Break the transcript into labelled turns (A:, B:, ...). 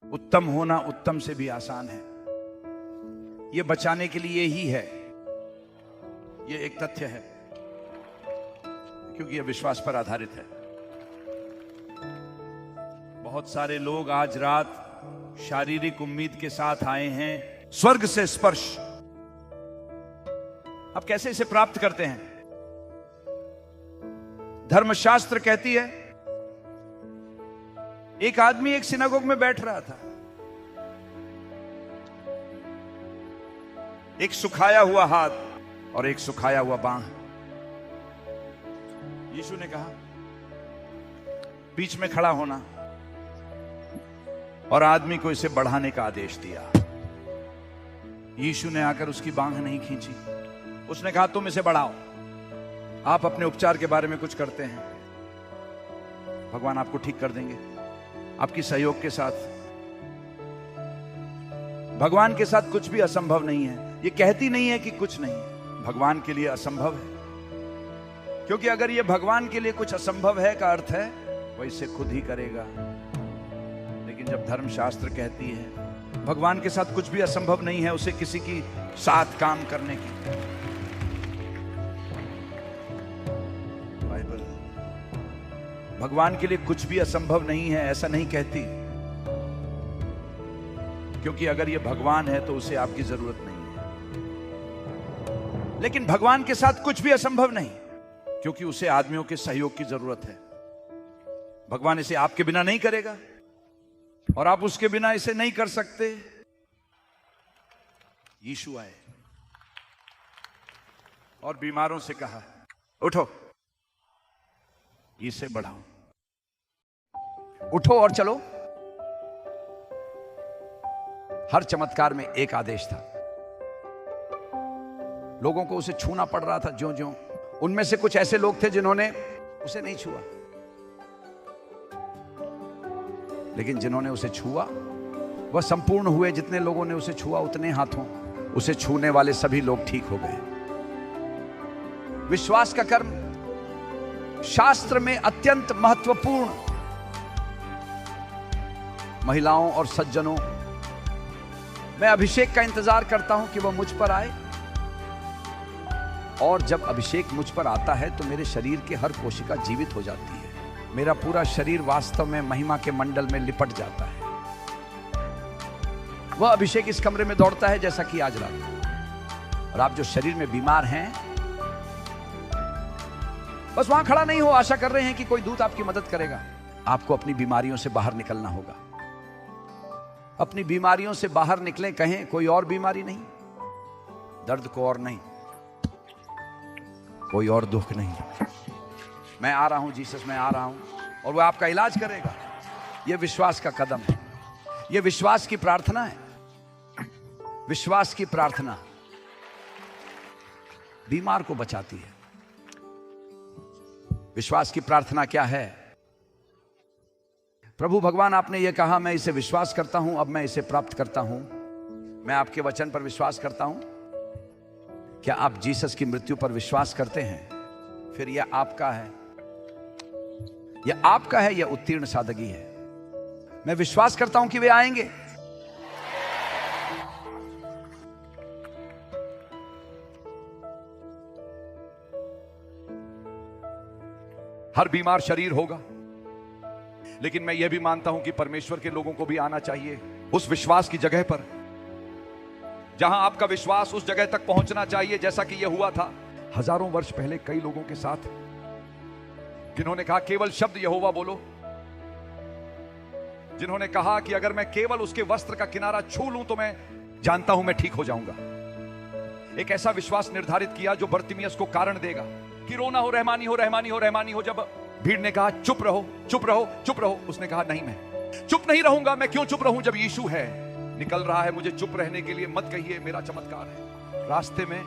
A: उत्तम होना उत्तम से भी आसान है। यह बचाने के लिए ही है, यह एक तथ्य है, क्योंकि यह विश्वास पर आधारित है। बहुत सारे लोग आज रात शारीरिक उम्मीद के साथ आए हैं, स्वर्ग से स्पर्श। अब कैसे इसे प्राप्त करते हैं? धर्मशास्त्र कहती है, एक आदमी एक सिनागोग में बैठ रहा था, एक सुखाया हुआ हाथ और एक सुखाया हुआ बांह। यीशु ने कहा बीच में खड़ा होना, और आदमी को इसे बढ़ाने का आदेश दिया। यीशु ने आकर उसकी बांह नहीं खींची, उसने कहा तुम इसे बढ़ाओ। आप अपने उपचार के बारे में कुछ करते हैं, भगवान आपको ठीक कर देंगे आपकी सहयोग के साथ। भगवान के साथ कुछ भी असंभव नहीं है। ये कहती नहीं है कि कुछ नहीं, भगवान के लिए असंभव है। क्योंकि अगर ये भगवान के लिए कुछ असंभव है का अर्थ है वह इसे खुद ही करेगा। लेकिन जब धर्मशास्त्र कहती है भगवान के साथ कुछ भी असंभव नहीं है, उसे किसी की साथ काम करने की, बाइबल भगवान के लिए कुछ भी असंभव नहीं है ऐसा नहीं कहती। क्योंकि अगर ये भगवान है तो उसे आपकी जरूरत नहीं है। लेकिन भगवान के साथ कुछ भी असंभव नहीं, क्योंकि उसे आदमियों के सहयोग की जरूरत है। भगवान इसे आपके बिना नहीं करेगा और आप उसके बिना इसे नहीं कर सकते। यीशु आए और बीमारों से कहा उठो, इसे बढ़ाओ, उठो और चलो। हर चमत्कार में एक आदेश था। लोगों को उसे छूना पड़ रहा था ज्यों ज्यों। उनमें से कुछ ऐसे लोग थे जिन्होंने उसे नहीं छुआ, लेकिन जिन्होंने उसे छुआ वह संपूर्ण हुए। जितने लोगों ने उसे छुआ उतने हाथों उसे छूने वाले सभी लोग ठीक हो गए। विश्वास का कर्म शास्त्र में अत्यंत महत्वपूर्ण। महिलाओं और सज्जनों, मैं अभिषेक का इंतजार करता हूं कि वह मुझ पर आए, और जब अभिषेक मुझ पर आता है तो मेरे शरीर की हर कोशिका जीवित हो जाती है। मेरा पूरा शरीर वास्तव में महिमा के मंडल में लिपट जाता है। वह अभिषेक इस कमरे में दौड़ता है जैसा कि आज रात। और आप जो शरीर में बीमार हैं, बस वहां खड़ा नहीं हो, आशा कर रहे हैं कि कोई दूत आपकी मदद करेगा। आपको अपनी बीमारियों से बाहर निकलना होगा। अपनी बीमारियों से बाहर निकलें, कहें कोई और बीमारी नहीं, दर्द को और नहीं, कोई और दुख नहीं। मैं आ रहा हूं जीसस, मैं आ रहा हूं, और वह आपका इलाज करेगा। यह विश्वास का कदम है, यह विश्वास की प्रार्थना है। विश्वास की प्रार्थना बीमार को बचाती है। विश्वास की प्रार्थना क्या है? प्रभु भगवान, आपने यह कहा मैं इसे विश्वास करता हूं, अब मैं इसे प्राप्त करता हूं। मैं आपके वचन पर विश्वास करता हूं। क्या आप जीसस की मृत्यु पर विश्वास करते हैं? फिर यह आपका है, यह आपका है, यह उत्तीर्ण सादगी है। मैं विश्वास करता हूं कि वे आएंगे। हर बीमार शरीर होगा, लेकिन मैं यह भी मानता हूं कि परमेश्वर के लोगों को भी आना चाहिए उस विश्वास की जगह पर जहां आपका विश्वास उस जगह तक पहुंचना चाहिए जैसा कि यह हुआ था हजारों वर्ष पहले कई लोगों के साथ, जिन्होंने कहा केवल शब्द यहोवा बोलो, जिन्होंने कहा कि अगर मैं केवल उसके वस्त्र का किनारा छू लूं तो मैं जानता हूं मैं ठीक हो जाऊंगा। एक ऐसा विश्वास निर्धारित किया जो बरतिमियस को कारण देगा कि रोना हो, रहमानी हो, रहमानी हो, रहमानी हो। जब भीड़ ने कहा चुप रहो, चुप रहो, चुप रहो, उसने कहा नहीं, मैं चुप नहीं रहूंगा। मैं क्यों चुप रहूं जब यीशु है, निकल रहा है मुझे चुप रहने के लिए। मत कहिए मेरा चमत्कार है। रास्ते में